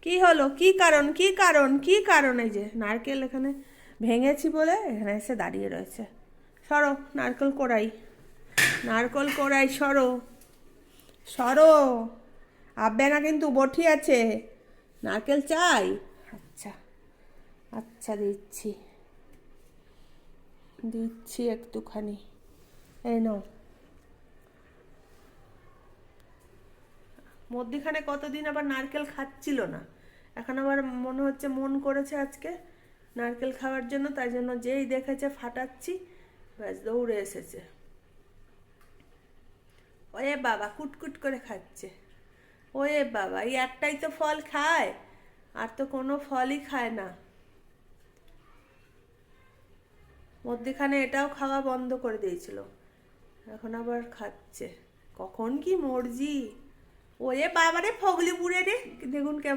কি হলো? কি কারণ? কি কারণ? কি কারণ? এই যে নারকেল এখানে ভেঙেছি বলে এখানে এসে দাঁড়িয়ে রয়েছে। সরো, নারকেল কোড়াই, নারকেল কোড়াই, সরো, সরো। আব্বে না কিন্তু বটি আছে। নারকেল চাই? আচ্ছা, আচ্ছা, দিচ্ছি, দিচ্ছি একটুখানি। এই নাও। মধ্যিখানে কতদিন আবার নারকেল খাচ্ছিল না, এখন আবার মনে হচ্ছে মন করেছে আজকে নারকেল খাওয়ার জন্য, তাই জন্য যেই দেখেছে ফাটাচ্ছি, ব্যাস দৌড়ে এসেছে। ওরে বাবা, কুটকুট করে খাচ্ছে। ওরে বাবা, এই একটাই তো ফল খায়, আর তো কোনো ফলই খায় না। মধ্যিখানে এটাও খাওয়া বন্ধ করে দিয়েছিল, এখন আবার খাচ্ছে। কখন কি মর্জি। ওরে বাবারে ফগলি পুড়ে রে, দেখুন কেমন